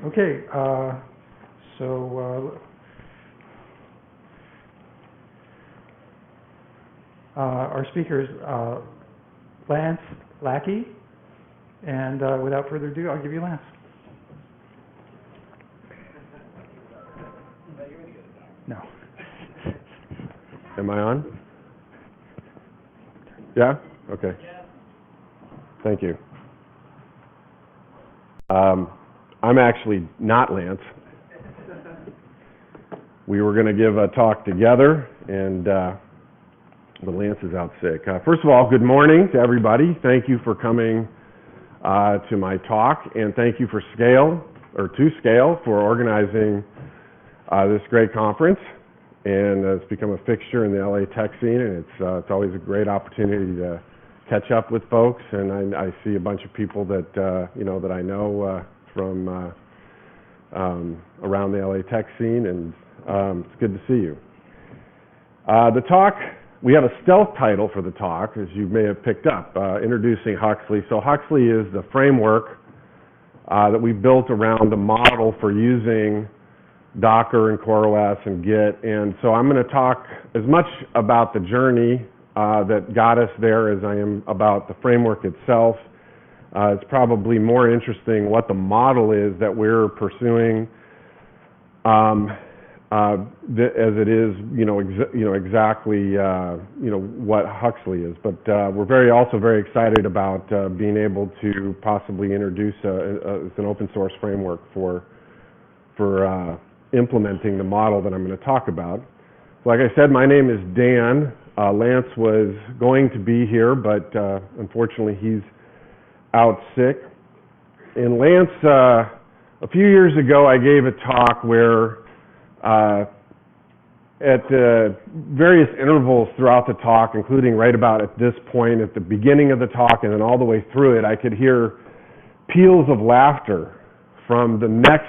Okay, so our speaker is Lance Lakey, and without further ado, I'll give you Lance. No. Am I on? Yeah? Okay. Thank you. I'm actually not Lance. We were going to give a talk together, and but Lance is out sick. First of all, good morning to everybody. Thank you for coming to my talk, and thank you for Scale for organizing this great conference. And it's become a fixture in the LA tech scene, and it's always a great opportunity to catch up with folks. And I see a bunch of people that that I know from around the LA tech scene, and it's good to see you. The talk, we have a stealth title for the talk, as you may have picked up, introducing Huxley. So Huxley is the framework that we built around the model for using Docker and CoreOS and Git. And so I'm going to talk as much about the journey that got us there as I am about the framework itself. It's probably more interesting what the model is that we're pursuing as it is, exactly, what Huxley is. But we're also very excited about being able to possibly introduce it's an open source framework for implementing the model that I'm going to talk about. Like I said, my name is Dan. Lance was going to be here, but unfortunately he's out sick. And Lance, a few years ago, I gave a talk where at various intervals throughout the talk, including right about at this point, at the beginning of the talk, and then all the way through it, I could hear peals of laughter from the next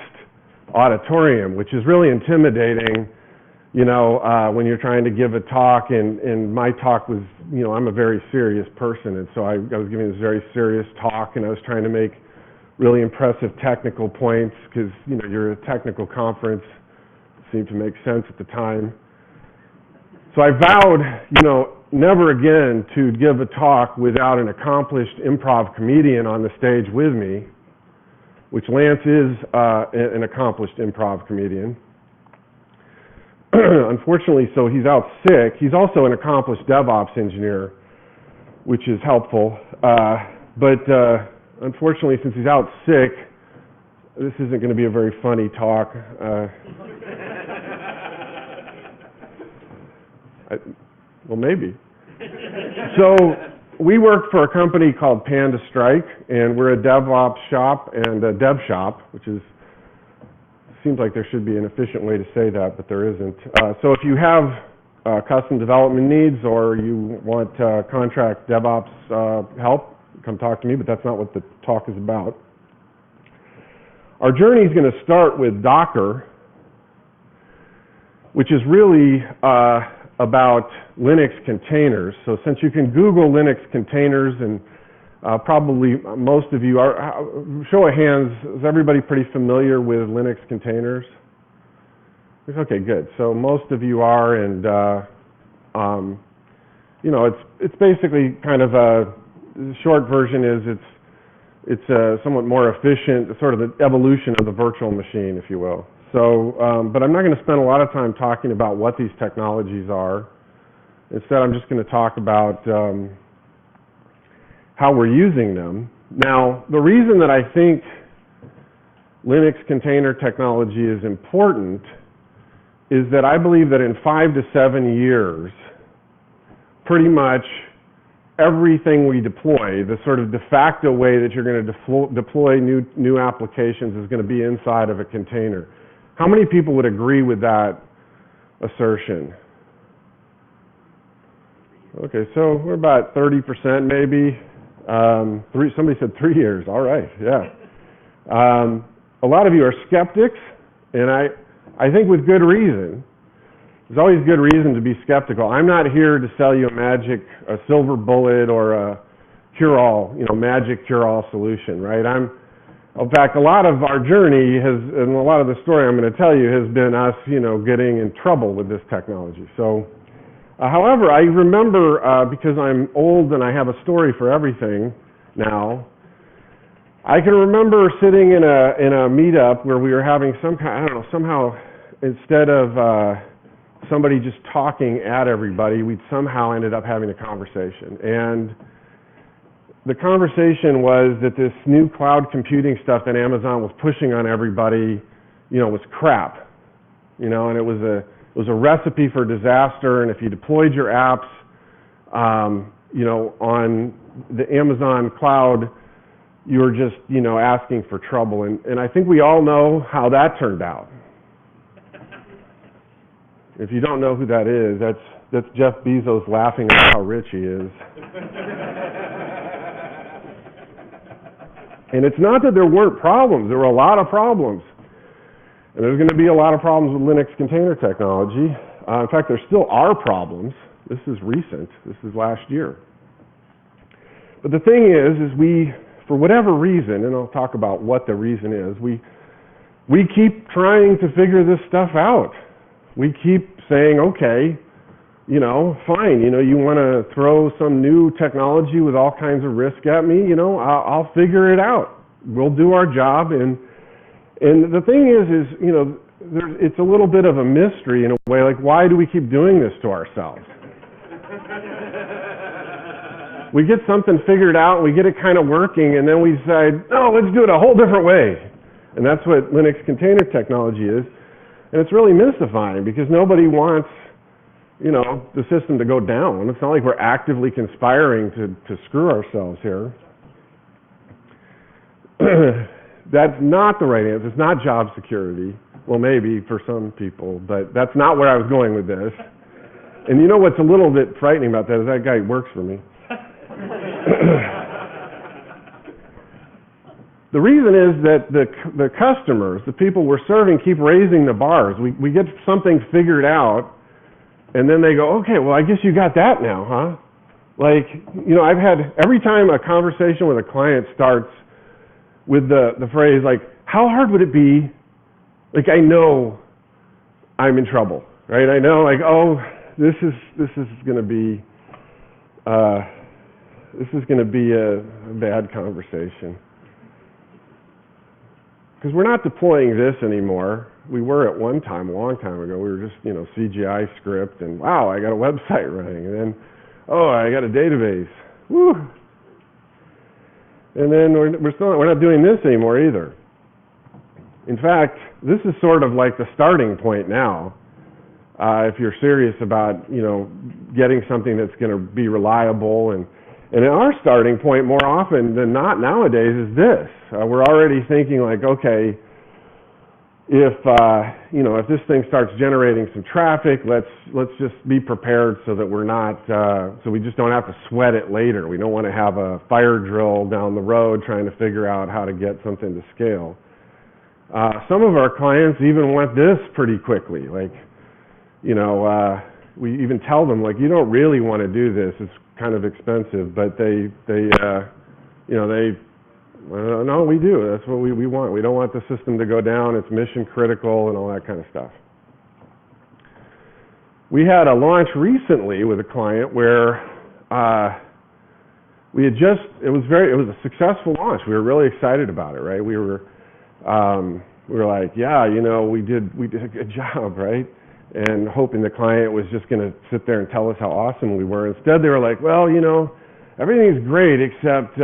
auditorium, which is really intimidating, when you're trying to give a talk, and my talk was, I'm a very serious person, and so I was giving this very serious talk, and I was trying to make really impressive technical points, because, you're a technical conference. It seemed to make sense at the time. So I vowed, never again to give a talk without an accomplished improv comedian on the stage with me, which Lance is an accomplished improv comedian. Unfortunately, so he's out sick. He's also an accomplished DevOps engineer, which is helpful. But unfortunately, since he's out sick, this isn't going to be a very funny talk. Well, maybe. So we work for a company called Panda Strike, and we're a DevOps shop and a dev shop, which seems like there should be an efficient way to say that, but there isn't. So if you have custom development needs or you want contract DevOps help, come talk to me, but that's not what the talk is about. Our journey is going to start with Docker, which is really about Linux containers. So since you can Google Linux containers, and probably most of you are, show of hands, is everybody pretty familiar with Linux containers? Okay, good. So most of you are, and it's basically kind of the short version is it's a somewhat more efficient, sort of the evolution of the virtual machine, if you will. So, but I'm not going to spend a lot of time talking about what these technologies are. Instead, I'm just going to talk about how we're using them. Now, the reason that I think Linux container technology is important is that I believe that in 5 to 7 years, pretty much everything we deploy, the sort of de facto way that you're going to deploy new applications is going to be inside of a container. How many people would agree with that assertion? Okay, so we're about 30% maybe. Somebody said 3 years. All right, yeah. A lot of you are skeptics, and I think with good reason. There's always good reason to be skeptical. I'm not here to sell you a silver bullet or a cure-all, magic cure-all solution, right? In fact, a lot of our journey and a lot of the story I'm going to tell you has been us, getting in trouble with this technology. So, however, I remember, because I'm old and I have a story for everything now, I can remember sitting in a meetup where we were having somehow instead of somebody just talking at everybody, we'd somehow ended up having a conversation. And the conversation was that this new cloud computing stuff that Amazon was pushing on everybody, was crap. And it was a recipe for disaster, and if you deployed your apps, on the Amazon cloud, you were just, asking for trouble. And I think we all know how that turned out. If you don't know who that is, that's Jeff Bezos laughing about how rich he is. And it's not that there weren't problems. There were a lot of problems. And there's going to be a lot of problems with Linux container technology. In fact, there still are problems. This is recent. This is last year. But the thing is we, for whatever reason, and I'll talk about what the reason is, we keep trying to figure this stuff out. We keep saying, okay, fine, you want to throw some new technology with all kinds of risk at me, I'll figure it out. We'll do our job. And the thing is it's a little bit of a mystery in a way, like, why do we keep doing this to ourselves? We get something figured out, we get it kind of working, and then we decide, no, let's do it a whole different way. And that's what Linux container technology is. And it's really mystifying because nobody wants, the system to go down. It's not like we're actively conspiring to screw ourselves here. That's not the right answer. It's not job security. Well, maybe for some people, but that's not where I was going with this. And you know what's a little bit frightening about that is that guy works for me. The reason is that the customers, the people we're serving, keep raising the bars. We get something figured out, and then they go, okay, well, I guess you got that now, huh? Like, I've had, every time a conversation with a client starts with the phrase, like, how hard would it be? Like, I know I'm in trouble, right? I know, like, oh, this is going to be a bad conversation. Because we're not deploying this anymore. We were at one time, a long time ago. We were just, CGI script, and wow, I got a website running, and then, oh, I got a database. Woo! And then we're not doing this anymore either. In fact, this is sort of like the starting point now. If you're serious about, getting something that's going to be reliable, and our starting point more often than not nowadays is this. We're already thinking like, okay, if this thing starts generating some traffic, let's just be prepared so that we're not, so we just don't have to sweat it later. We don't want to have a fire drill down the road trying to figure out how to get something to scale. Some of our clients even want this pretty quickly. Like, we even tell them, like, you don't really want to do this. It's kind of expensive, but no, we do. That's what we want. We don't want the system to go down. It's mission critical and all that kind of stuff. We had a launch recently with a client where it was a successful launch. We were really excited about it, right? We were like, yeah, we did a good job, right? And hoping the client was just going to sit there and tell us how awesome we were. Instead, they were like, well, everything's great except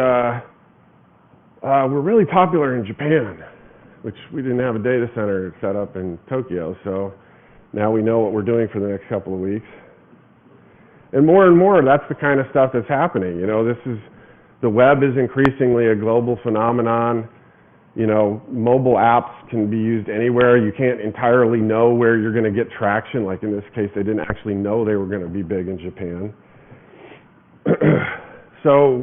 we're really popular in Japan, which we didn't have a data center set up in Tokyo, so now we know what we're doing for the next couple of weeks. And more, that's the kind of stuff that's happening. The web is increasingly a global phenomenon. Mobile apps can be used anywhere. You can't entirely know where you're going to get traction. Like in this case, they didn't actually know they were going to be big in Japan. So,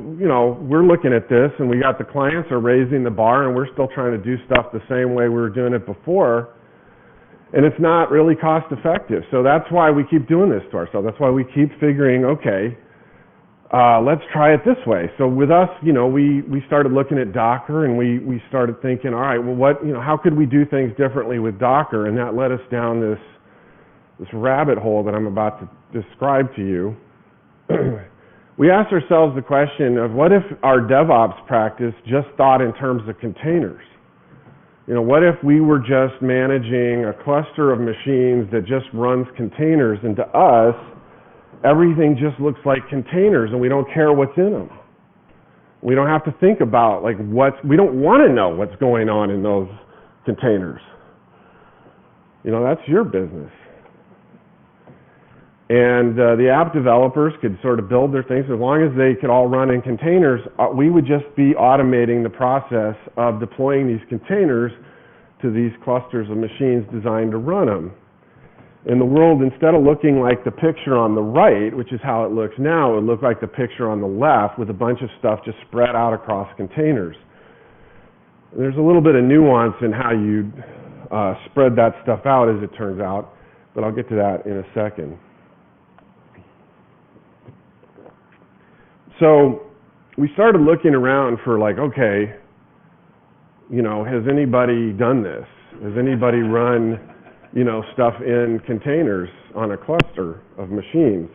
we're looking at this, and we got the clients are raising the bar, and we're still trying to do stuff the same way we were doing it before, and it's not really cost effective. So that's why we keep doing this to ourselves. That's why we keep figuring, okay, let's try it this way. So with us, we started looking at Docker, and we started thinking, all right, well, how could we do things differently with Docker? And that led us down this rabbit hole that I'm about to describe to you. We asked ourselves the question of, what if our DevOps practice just thought in terms of containers? What if we were just managing a cluster of machines that just runs containers, and to us, everything just looks like containers, and we don't care what's in them. We don't have to think about, we don't want to know what's going on in those containers. That's your business. And the app developers could sort of build their things. As long as they could all run in containers, we would just be automating the process of deploying these containers to these clusters of machines designed to run them. In the world, instead of looking like the picture on the right, which is how it looks now, it would look like the picture on the left with a bunch of stuff just spread out across containers. There's a little bit of nuance in how you spread that stuff out, as it turns out, but I'll get to that in a second. So we started looking around for okay, has anybody done this? Has anybody run stuff in containers on a cluster of machines?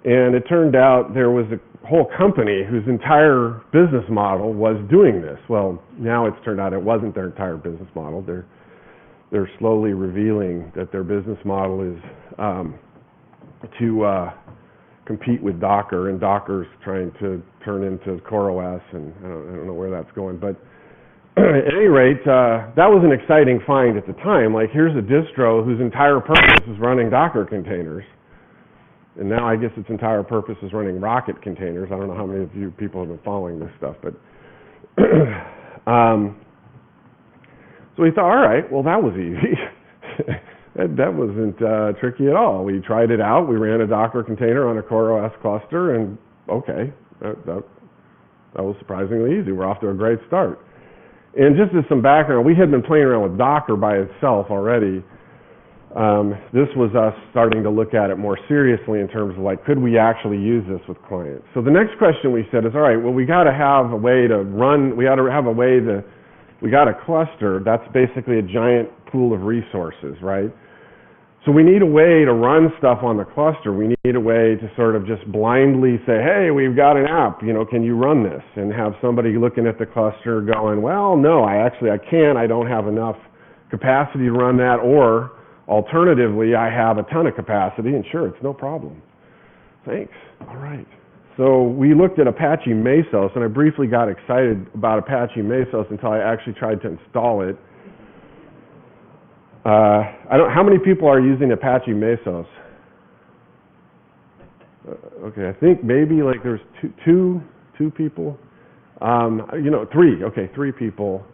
And it turned out there was a whole company whose entire business model was doing this. Well, now it's turned out it wasn't their entire business model. They're slowly revealing that their business model is to compete with Docker, and Docker's trying to turn into CoreOS, and I don't know where that's going. But at any rate, that was an exciting find at the time. Here's a distro whose entire purpose is running Docker containers. And now I guess its entire purpose is running Rocket containers. I don't know how many of you people have been following this stuff, but so we thought, all right, well, that was easy. that wasn't tricky at all. We tried it out. We ran a Docker container on a CoreOS cluster, and okay, that was surprisingly easy. We're off to a great start. And just as some background, we had been playing around with Docker by itself already. This was us starting to look at it more seriously in terms of could we actually use this with clients? So the next question we said is, all right, well, we got to have a way to run, we got a cluster that's basically a giant pool of resources, right? So we need a way to run stuff on the cluster. We need a way to sort of just blindly say, hey, we've got an app, can you run this? And have somebody looking at the cluster going, well, no, I can't. I don't have enough capacity to run that. Or alternatively, I have a ton of capacity, and sure, it's no problem. Thanks. All right. So we looked at Apache Mesos, and I briefly got excited about Apache Mesos until I actually tried to install it. How many people are using Apache Mesos? Okay, I think maybe there's two people. Three. Okay, three people.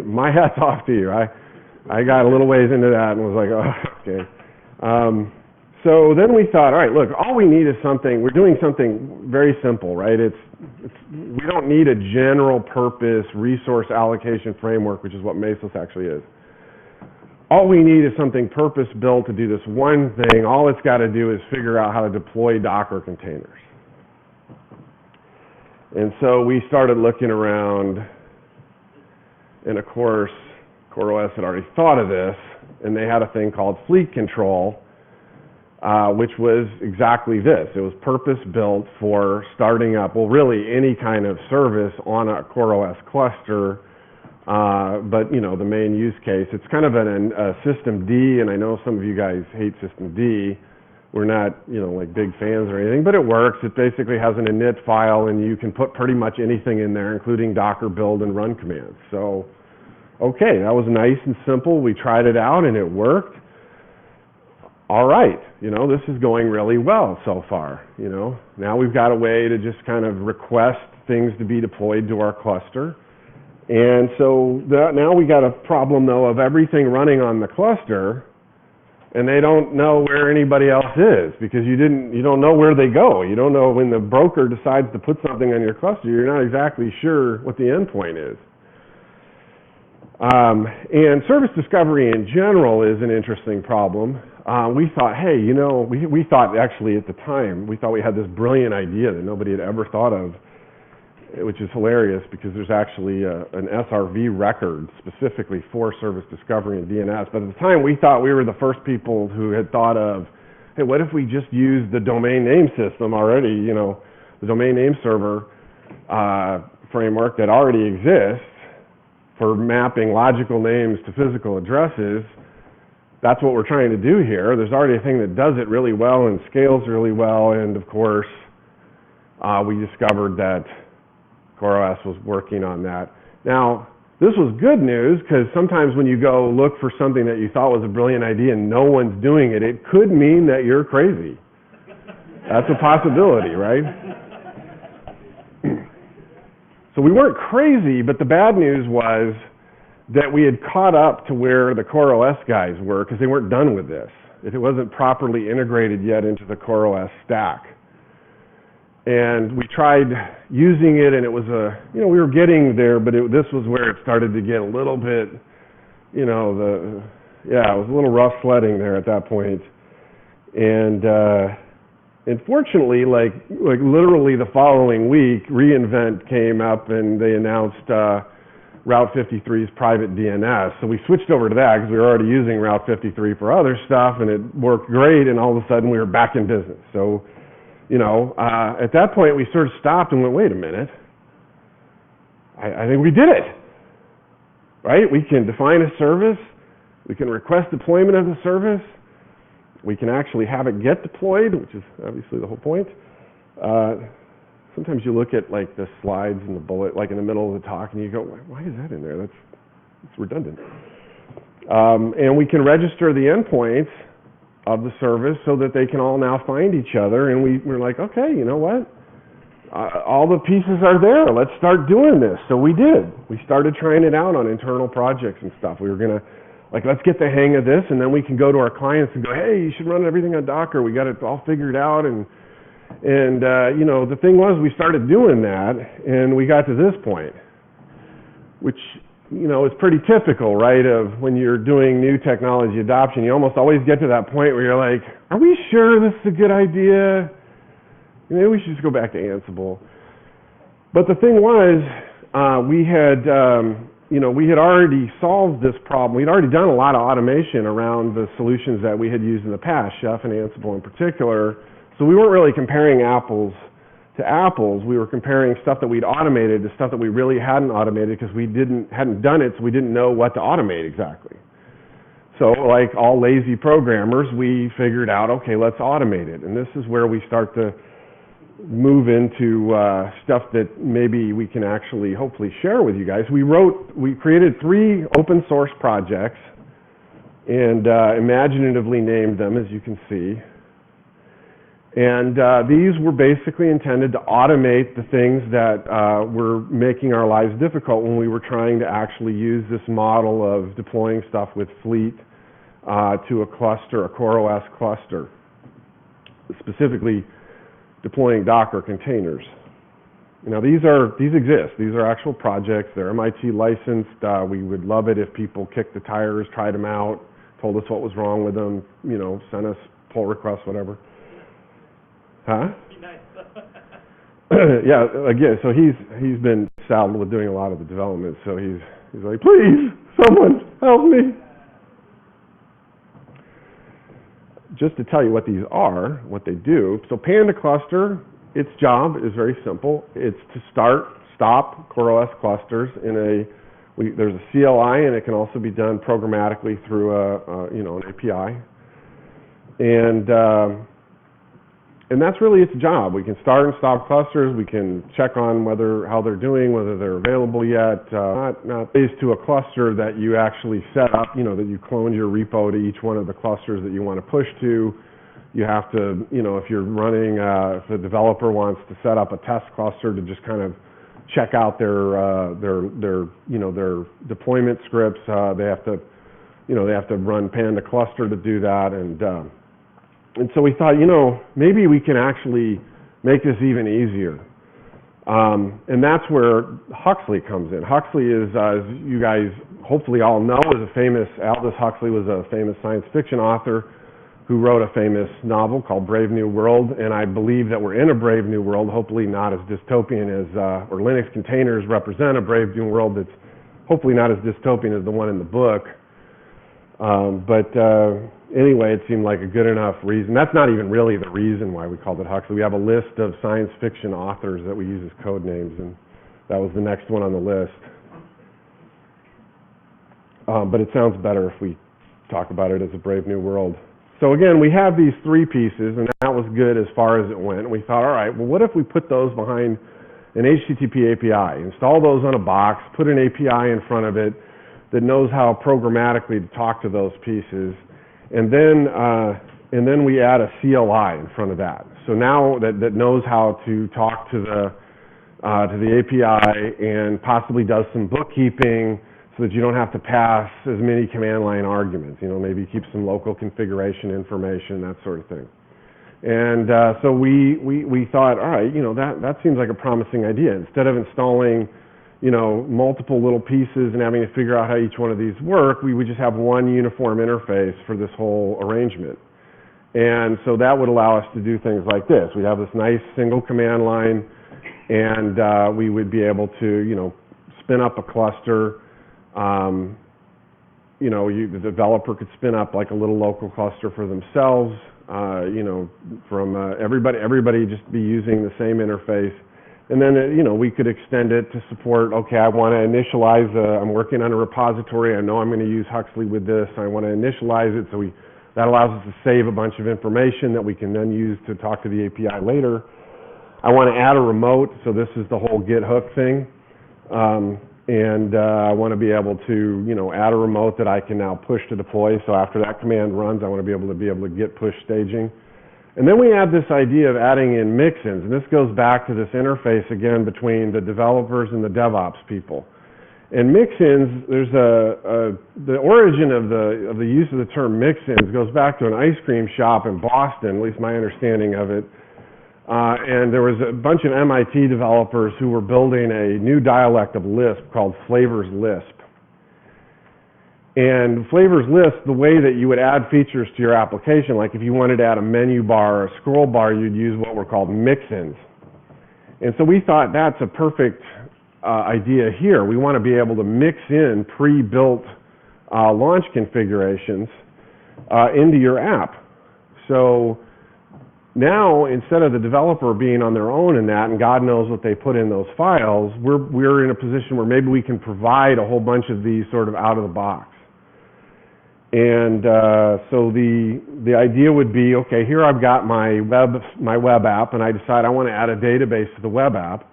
My hat's off to you. I got a little ways into that and was like, oh, okay. So then we thought, all right, look, all we need is we're doing something very simple, right? We don't need a general purpose resource allocation framework, which is what Mesos actually is. All we need is something purpose-built to do this one thing. All it's got to do is figure out how to deploy Docker containers. And so we started looking around, and of course, CoreOS had already thought of this, and they had a thing called fleet control, which was exactly this. It was purpose-built for starting up, well, really any kind of service on a CoreOS cluster. But the main use case, it's kind of a system D, and I know some of you guys hate system D. We're not, big fans or anything, but it works. It basically has an init file, and you can put pretty much anything in there, including Docker build and run commands. So, okay, that was nice and simple. We tried it out, and it worked. All right, this is going really well so far. Now we've got a way to just kind of request things to be deployed to our cluster. And so now we got a problem, though, of everything running on the cluster, and they don't know where anybody else is because you don't know where they go. You don't know when the broker decides to put something on your cluster. You're not exactly sure what the endpoint is. And service discovery in general is an interesting problem. We thought, hey, you know, we thought actually at the time, we thought we had this brilliant idea that nobody had ever thought of, which is hilarious because there's actually an SRV record specifically for service discovery and DNS. But at the time, we thought we were the first people who had thought of, hey, what if we just use the domain name system already, you know, the domain name server framework that already exists for mapping logical names to physical addresses. That's what we're trying to do here. There's already a thing that does it really well and scales really well, and of course, we discovered that CoreOS was working on that. Now, this was good news because sometimes when you go look for something that you thought was a brilliant idea and no one's doing it, it could mean that you're crazy. That's a possibility, right? So we weren't crazy, but the bad news was that we had caught up to where the CoreOS guys were because they weren't done with this. It wasn't properly integrated yet into the CoreOS stack. And we tried using it, and it was you know, we were getting there, but this was where it started to get a little bit, you know, it was a little rough sledding there at that point. And unfortunately, like literally the following week, reInvent came up and they announced Route 53's private DNS. So we switched over to that because we were already using Route 53 for other stuff, and it worked great, and all of a sudden we were back in business. So, you know, at that point we sort of stopped and went, wait a minute, I think we did it, right? We can define a service, we can request deployment of the service, we can actually have it get deployed, which is obviously the whole point. Sometimes you look at like the slides and the bullet, like in the middle of the talk, and you go, why is that in there? That's redundant. And we can register the endpoints of the service so that they can all now find each other. And we're like, okay, you know what? All the pieces are there. Let's start doing this. So we did. We started trying it out on internal projects and stuff. We were going to, like, let's get the hang of this, and then we can go to our clients and go, hey, you should run everything on Docker. We got it all figured out. And you know, the thing was, we started doing that, and we got to this point, which, you know, is pretty typical, right, of when you're doing new technology adoption. You almost always get to that point where you're like, are we sure this is a good idea? Maybe we should just go back to Ansible. But the thing was, we had, you know, we had already solved this problem. We'd already done a lot of automation around the solutions that we had used in the past, Chef and Ansible in particular. So we weren't really comparing apples to apples. We were comparing stuff that we'd automated to stuff that we really hadn't automated because we hadn't done it, so we didn't know what to automate exactly. So like all lazy programmers, we figured out, okay, let's automate it. And this is where we start to move into stuff that maybe we can actually hopefully share with you guys. We created 3 open source projects and imaginatively named them, as you can see. And these were basically intended to automate the things that were making our lives difficult when we were trying to actually use this model of deploying stuff with Fleet to a cluster, a CoreOS cluster, specifically deploying Docker containers. Now these exist. These are actual projects. They're MIT licensed. We would love it if people kicked the tires, tried them out, told us what was wrong with them, you know, sent us pull requests, whatever. Huh? Yeah, again, so he's been saddled with doing a lot of the development, so he's like, please, someone help me. Just to tell you what these are, what they do. So Panda Cluster, its job is very simple. It's to stop CoreOS clusters in there's a CLI, and it can also be done programmatically through an API. And that's really its job. We can start and stop clusters. We can check on how they're doing, whether they're available yet. Not based to a cluster that you actually set up, you know, that you cloned your repo to each one of the clusters that you want to push to. You have to, you know, if you're running, if the developer wants to set up a test cluster to just kind of check out their deployment scripts, they have to run Panda Cluster to do that. And so we thought, you know, maybe we can actually make this even easier. And that's where Huxley comes in. Huxley is, as you guys hopefully all know is Aldous Huxley was a famous science fiction author who wrote a famous novel called Brave New World, and I believe that we're in a brave new world, hopefully not as dystopian as, or Linux containers represent a brave new world that's hopefully not as dystopian as the one in the book. Anyway, it seemed like a good enough reason. That's not even really the reason why we called it Huxley. We have a list of science fiction authors that we use as code names, and that was the next one on the list. But it sounds better if we talk about it as a brave new world. So again, we have these three pieces, and that was good as far as it went. We thought, all right, well, what if we put those behind an HTTP API, install those on a box, put an API in front of it that knows how programmatically to talk to those pieces, and then we add a CLI in front of that. So now that knows how to talk to the API and possibly does some bookkeeping, so that you don't have to pass as many command line arguments. Maybe keep some local configuration information, that sort of thing. And so we thought, all right, that seems like a promising idea. Instead of installing, multiple little pieces and having to figure out how each one of these work, we would just have one uniform interface for this whole arrangement. And so that would allow us to do things like this. We'd have this nice single command line, and we would be able to, spin up a cluster. The developer could spin up like a little local cluster for themselves, from everybody just be using the same interface. And then, we could extend it to support, okay, I want to initialize, I'm working on a repository, I know I'm going to use Huxley with this, I want to initialize it, so that allows us to save a bunch of information that we can then use to talk to the API later. I want to add a remote, so this is the whole get hook thing. I want to be able to, add a remote that I can now push to deploy. So after that command runs, I want to be able to get push staging. And then we add this idea of adding in Mixins, and this goes back to this interface again between the developers and the DevOps people. And Mixins, there's the origin of the use of the term Mixins goes back to an ice cream shop in Boston, at least my understanding of it. And there was a bunch of MIT developers who were building a new dialect of Lisp called Flavors Lisp. And Flavors Lisp, the way that you would add features to your application, like if you wanted to add a menu bar or a scroll bar, you'd use what were called mix-ins. And so we thought that's a perfect idea here. We want to be able to mix in pre-built launch configurations into your app. So now, instead of the developer being on their own in that, and God knows what they put in those files, we're in a position where maybe we can provide a whole bunch of these sort of out of the box. And so the idea would be, okay, here I've got my web app, and I decide I want to add a database to the web app.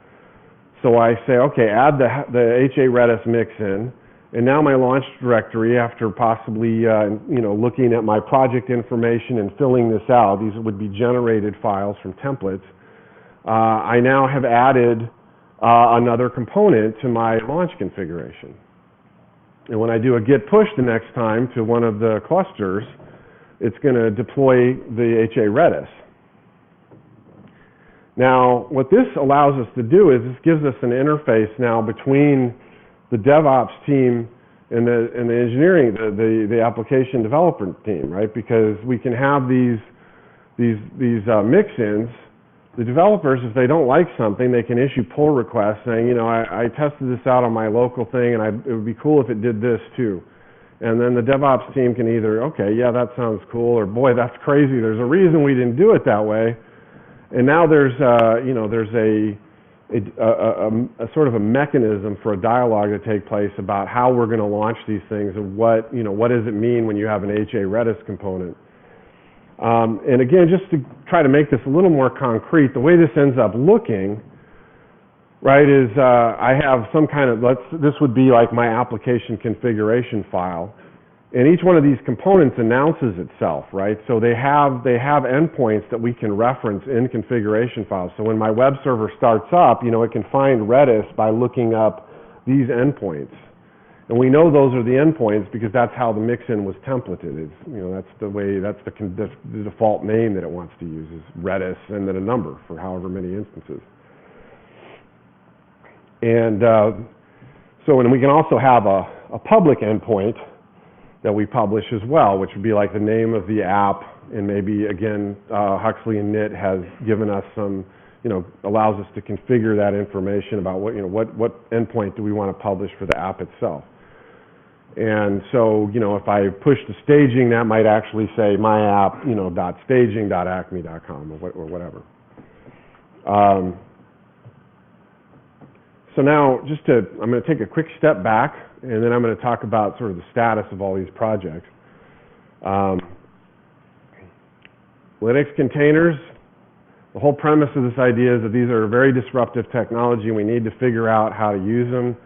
So I say, okay, add the HA Redis mix-in. And now my launch directory, after possibly looking at my project information and filling this out, these would be generated files from templates. I now have added another component to my launch configuration. And when I do a git push the next time to one of the clusters, it's going to deploy the HA Redis. Now, what this allows us to do is this gives us an interface now between the DevOps team and the engineering, the application developer team, right? Because we can have these mix-ins. The developers, if they don't like something, they can issue pull requests saying, I tested this out on my local thing, and it would be cool if it did this too. And then the DevOps team can either, okay, yeah, that sounds cool, or boy, that's crazy. There's a reason we didn't do it that way. And now there's a sort of a mechanism for a dialogue to take place about how we're going to launch these things and what does it mean when you have an HA Redis component. And again, just to try to make this a little more concrete, the way this ends up looking, right, is I have some kind of, this would be like my application configuration file. And each one of these components announces itself, right? So they have endpoints that we can reference in configuration files. So when my web server starts up, it can find Redis by looking up these endpoints. And we know those are the endpoints because that's how the mix-in was templated. That's the default name that it wants to use is Redis and then a number for however many instances. And and we can also have a public endpoint that we publish as well, which would be like the name of the app, and maybe, again, Huxley init has given us some, allows us to configure that information about what endpoint do we want to publish for the app itself. And so, if I push the staging, that might actually say my app, .staging.acme.com or whatever. So now, I'm going to take a quick step back, and then I'm going to talk about sort of the status of all these projects. Linux containers, the whole premise of this idea is that these are very disruptive technology, and we need to figure out how to use them,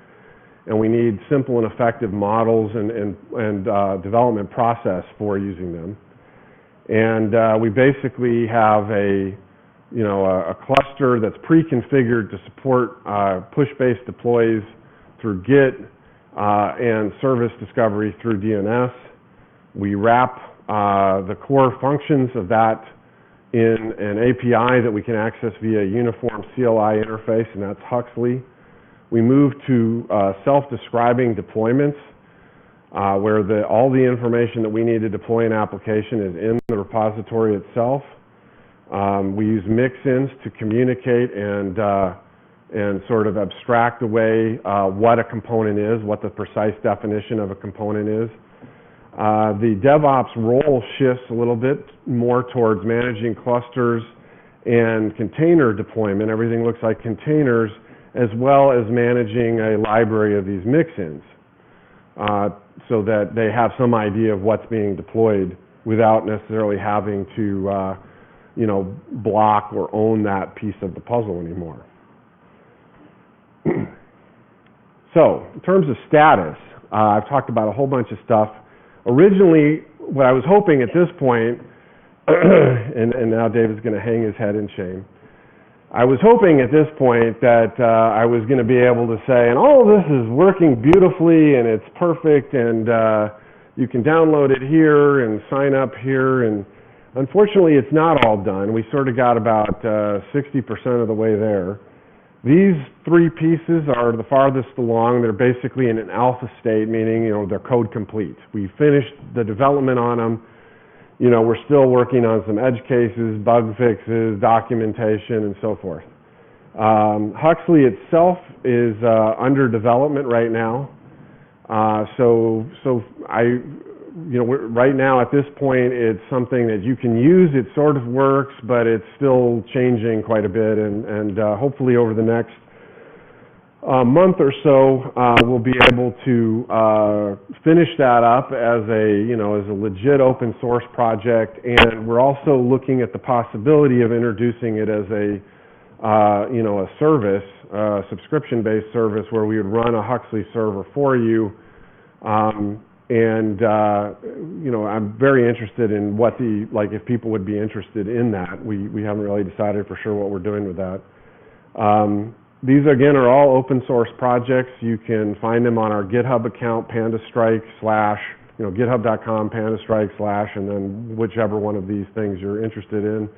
and we need simple and effective models and development process for using them. And we basically have a cluster that's pre-configured to support push-based deploys through Git and service discovery through DNS. We wrap the core functions of that in an API that we can access via a uniform CLI interface, and that's Huxley. We move to self-describing deployments where all the information that we need to deploy an application is in the repository itself. We use Mixins to communicate and sort of abstract away what a component is, what the precise definition of a component is. The DevOps role shifts a little bit more towards managing clusters and container deployment. Everything looks like containers, as well as managing a library of these mixins so that they have some idea of what's being deployed without necessarily having to block or own that piece of the puzzle anymore. So, in terms of status, I've talked about a whole bunch of stuff. Originally, what I was hoping at this point, and now David's going to hang his head in shame, I was hoping at this point that I was going to be able to say, and all of this is working beautifully, and it's perfect, and you can download it here and sign up here, and unfortunately, it's not all done. We sort of got about 60% of the way there. These three pieces are the farthest along. They're basically in an alpha state, meaning, they're code complete. We finished the development on them. We're still working on some edge cases, bug fixes, documentation, and so forth. Huxley itself is under development right now. Right now at this point, it's something that you can use. It sort of works, but it's still changing quite a bit, and hopefully over the next month or so, we'll be able to finish that up as a legit open source project. And we're also looking at the possibility of introducing it as a service, subscription-based service, where we would run a Huxley server for you. I'm very interested in if people would be interested in that. We haven't really decided for sure what we're doing with that. These, again, are all open source projects. You can find them on our GitHub account, pandastrike / github.com, pandastrike / and then whichever one of these things you're interested in.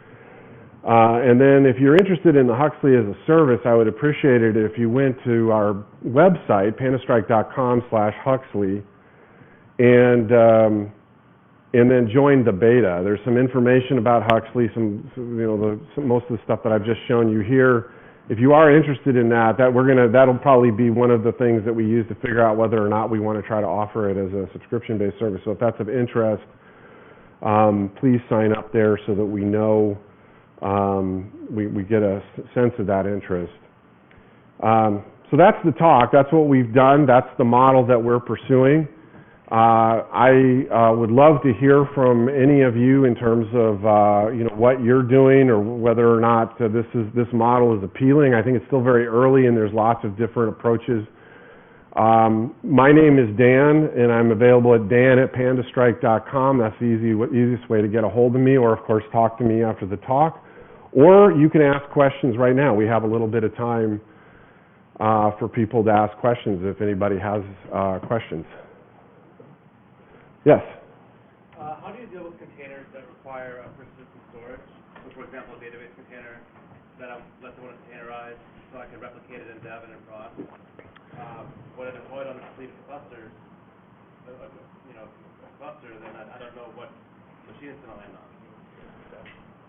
And then if you're interested in the Huxley as a service, I would appreciate it if you went to our website, pandastrike.com/Huxley, and then joined the beta. There's some information about Huxley, most of the stuff that I've just shown you here. If you are interested in that'll probably be one of the things that we use to figure out whether or not we want to try to offer it as a subscription-based service. So if that's of interest, please sign up there so that we know, we get a sense of that interest. So that's the talk. That's what we've done. That's the model that we're pursuing. I would love to hear from any of you in terms of what you're doing, or whether or not this model is appealing. I think it's still very early, and there's lots of different approaches. My name is Dan, and I'm available at dan@pandastrike.com. That's the easiest way to get a hold of me, or of course talk to me after the talk. Or you can ask questions right now. We have a little bit of time for people to ask questions if anybody has questions. Yes? How do you deal with containers that require persistent storage? So, for example, a database container that let's say I want to containerize so I can replicate it in dev and in prod. When I deploy it on a fleet of clusters, a cluster, then I don't know what machine it's going to land on.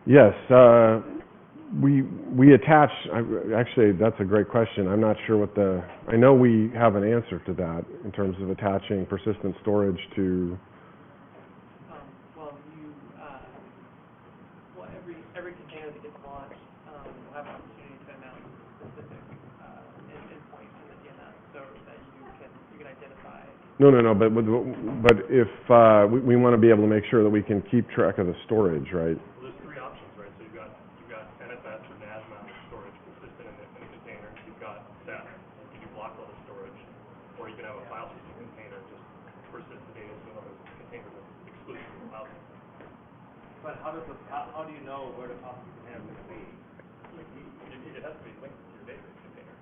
Yes, we attach, actually, that's a great question. I'm not sure I know we have an answer to that in terms of attaching persistent storage to, every container that gets launched will have an opportunity to announce specific endpoints in the DNS so that you can identify. no, but if we want to be able to make sure that we can keep track of the storage, right? Well, there's three options, right? So you've got NFS or NAS mounted storage persistent in the container. You've got SEP, you do block level storage, or you can have a file system container just persist the data to another container that's exclusive to the file system. But how do you know where the file system container is going to be? It has to be linked to your database container.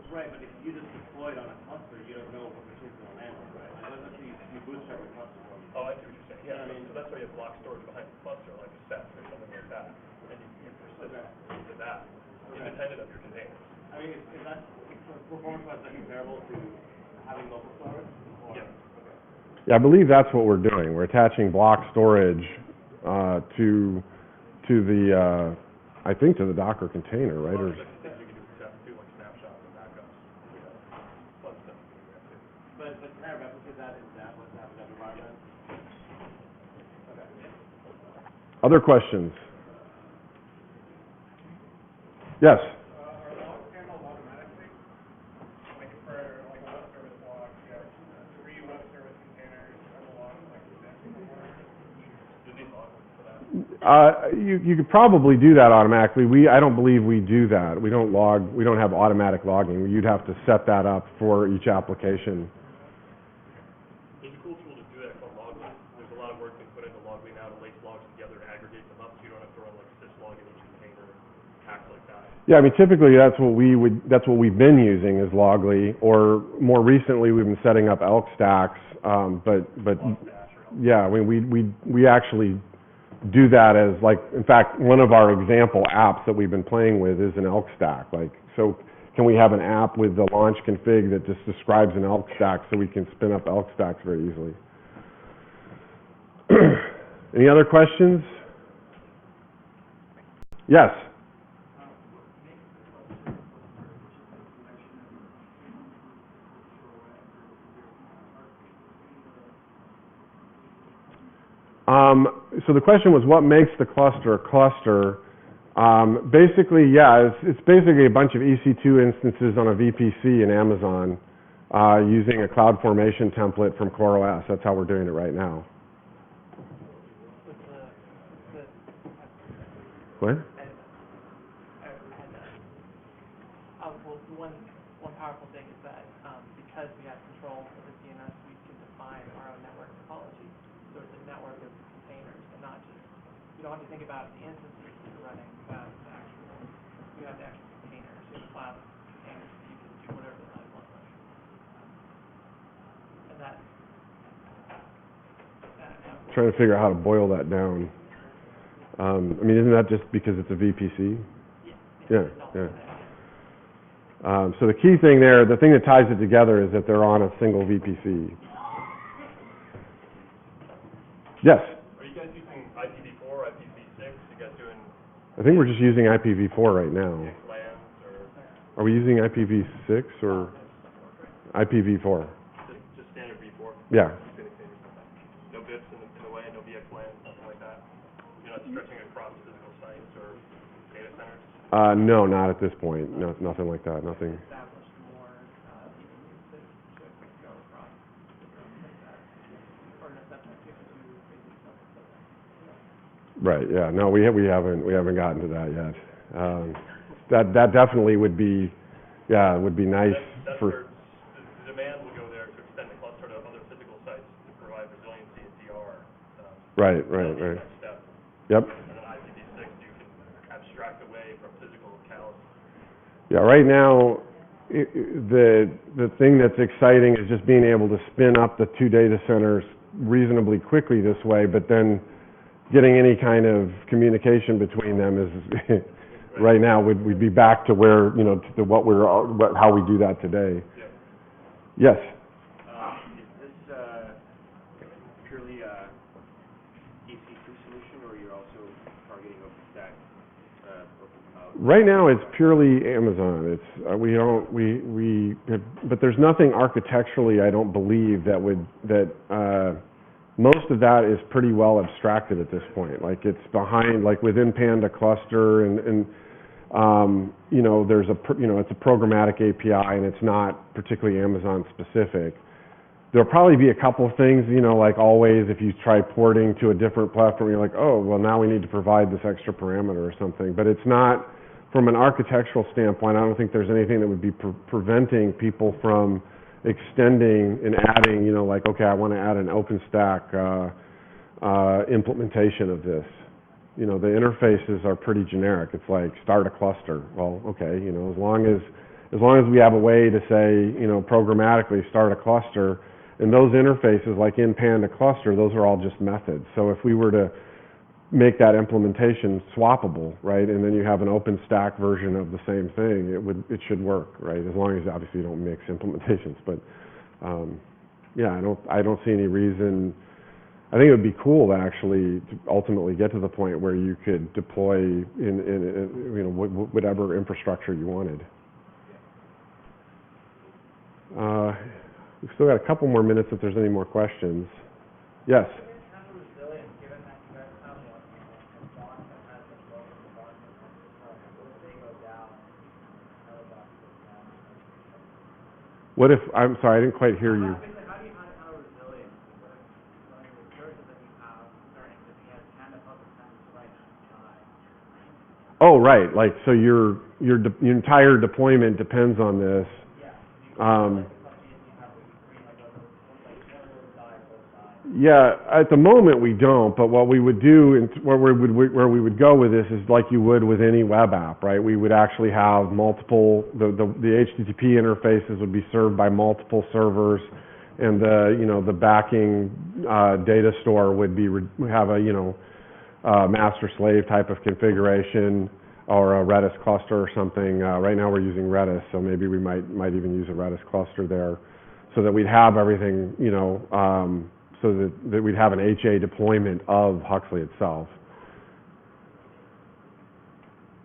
Right, but if you just deploy it on a cluster, you don't know what machine it's going to land on, right? Let's say you bootstrap your cluster. Oh, I see what you're saying. Yeah, I mean, so that's why you have block storage behind the cluster, like a SEP or something like that, and you persist to that, independent of your containers. I mean, is that performance-wise comparable to having local storage? Or? Yeah. Okay. Yeah, I believe that's what we're doing. We're attaching block storage to the, I think to the Docker container, right? Or, You can do SEP too, like snapshots and backups. We have fun stuff you can do that too. But can I replicate that in that environment? Okay. other questions? Yes? Are logs handled automatically? Like for like a web service log, you have 3 web service containers, are the logs like exactly before? Do these logs for that? You could probably do that automatically. I don't believe we do that. We don't have automatic logging. You'd have to set that up for each application. There's a cool tool to do that called Logly. There's a lot of work being put into Logly now to lace logs together and aggregate them up so you don't have to run like syslog in each container, hacks like that. Yeah, I mean, typically that's what we've been using is Logly, or more recently we've been setting up elk stacks, but yeah, I mean, we actually do that as like, in fact, one of our example apps that we've been playing with is an elk stack. Like, so can we have an app with the launch config that just describes an elk stack so we can spin up elk stacks very easily? Any other questions? Yes? So the question was, what makes the cluster a cluster? Basically, yeah, it's basically a bunch of EC2 instances on a VPC in Amazon using a CloudFormation template from CoreOS. That's how we're doing it right now. What? Well, one powerful thing is that because we have control of the DNS, we can define our own network topology. So it's a network of containers, and not just, you don't have to think about the instances that you're running, you have the actual containers, you have cloud containers, so you can do whatever the hell you want with them. And that Trying to figure out how to boil that down. I mean, isn't that just because it's a VPC? Yeah. So the key thing there, the thing that ties it together is that they're on a single VPC. Yes? Are you guys using IPv4 or IPv6? You guys doing I think we're just using IPv4 right now. LANs or Are we using IPv6 or IPv4? just standard v4? Yeah. No bits in the way, no VXLAN, something like that? You're not stretching across physical sites or data centers? No, not at this point. No, nothing like that. Nothing. established more to go across or an assessment to basically something. Right. Yeah. No, we haven't gotten to that yet. That definitely would be, yeah, it would be nice That's for. where the demand will go there to extend the cluster to other physical sites to provide resiliency and DR. Right. That'll be the next step. Yep. And then IPv6, you can abstract away from physical locales. Yeah. Right now, the thing that's exciting is just being able to spin up the 2 data centers reasonably quickly this way, but then getting any kind of communication between them is right now we'd be back to where, you know, to how we do that today. Yeah. Yes. Is this purely a EC2 solution, or you're also targeting OpenStack, open cloud? Right now, it's purely Amazon. It's we don't but there's nothing architecturally I don't believe that most of that is pretty well abstracted at this point. Like it's behind, like within Panda cluster, and you know, there's it's a programmatic API, and it's not particularly Amazon specific. There'll probably be a couple of things, you know, like always, if you try porting to a different platform, you're like, oh, well, now we need to provide this extra parameter or something. But it's not, from an architectural standpoint, I don't think there's anything that would be preventing people from extending and adding, you know, like, okay, I want to add an OpenStack implementation of this. You know, the interfaces are pretty generic. It's like start a cluster. Well, okay, you know, as long as we have a way to say, you know, programmatically start a cluster, and those interfaces, like in Panda cluster, those are all just methods. So if we were to make that implementation swappable, right, and then you have an OpenStack version of the same thing, it should work, right, as long as obviously you don't mix implementations. But yeah, I don't see any reason. I think it would be cool to actually ultimately get to the point where you could deploy in you know, whatever infrastructure you wanted. We've still got a couple more minutes if there's any more questions. Yes? What if, I'm sorry, I didn't quite hear you. How do you handle resilience? What if the services that you have are existing as Panda Hub and Panda Select API? Oh, right. Like, so your entire deployment depends on this. Yeah, at the moment we don't, but what we would do, where we would go with this is like you would with any web app, right? We would actually have multiple, the HTTP interfaces would be served by multiple servers, and the backing data store would have a master-slave type of configuration, or a Redis cluster or something. Right now we're using Redis, so maybe we might even use a Redis cluster there, so that we'd have everything, so that we'd have an HA deployment of Huxley itself.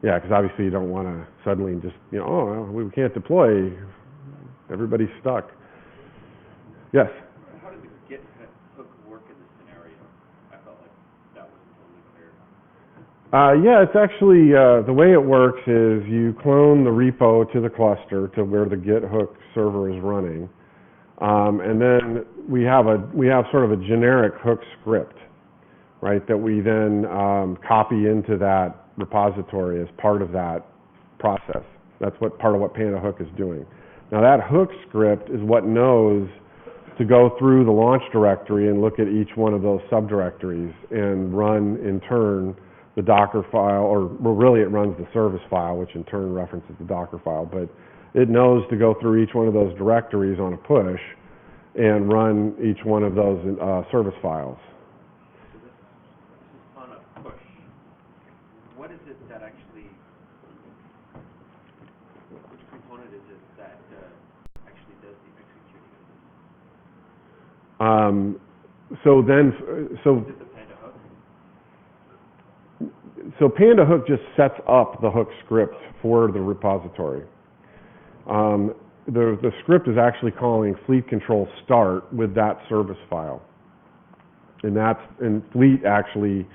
Yeah, because obviously you don't want to suddenly just, oh, we can't deploy, everybody's stuck. Yes? How does the Git hook work in this scenario? I felt like that wasn't totally clear. Yeah, it's actually, the way it works is you clone the repo to the cluster to where the Git hook server is running. And then we have sort of a generic hook script, right, that we then copy into that repository as part of that process. That's part of what Panda Hook is doing. Now that hook script is what knows to go through the launch directory and look at each one of those subdirectories and run in turn the Docker file, or well, really it runs the service file, which in turn references the Docker file, but it knows to go through each one of those directories on a push and run each one of those service files. So this is on a push. What is it that actually, which component is it that actually does the executing of this? So is it the Panda Hook? So Panda Hook just sets up the hook script for the repository. The script is actually calling fleet control start with that service file. And fleet actually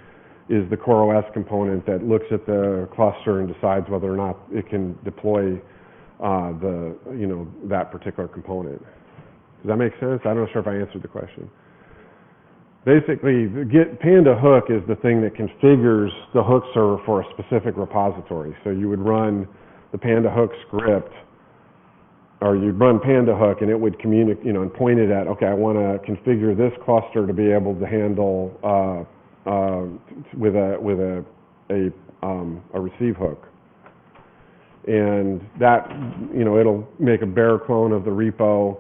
is the CoreOS component that looks at the cluster and decides whether or not it can deploy that particular component. Does that make sense? I'm not sure if I answered the question. Basically, Panda Hook is the thing that configures the hook server for a specific repository. So you would run the Panda Hook script, or you'd run Panda Hook, and it would communicate, and point it at, okay, I want to configure this cluster to be able to handle with a receive hook, and that, it'll make a bare clone of the repo,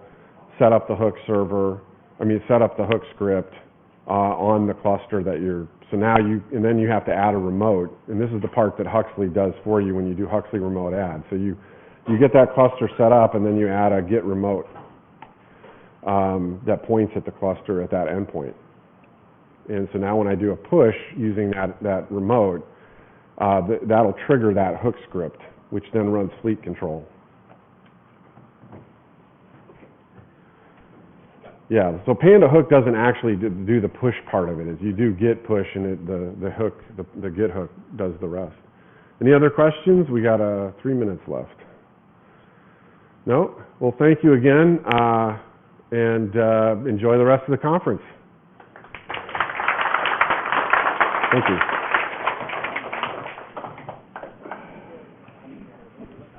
set up the hook set up the hook script on the cluster that you're. So now and then you have to add a remote, and this is the part that Huxley does for you when you do Huxley remote add. So you get that cluster set up, and then you add a git remote that points at the cluster at that endpoint. And so now when I do a push using that remote, that'll trigger that hook script, which then runs fleet control. Yeah, so Panda hook doesn't actually do the push part of it. Is you do git push, and the hook, the git hook does the rest. Any other questions? We got 3 minutes left. No? Well, thank you again, and enjoy the rest of the conference. Thank you.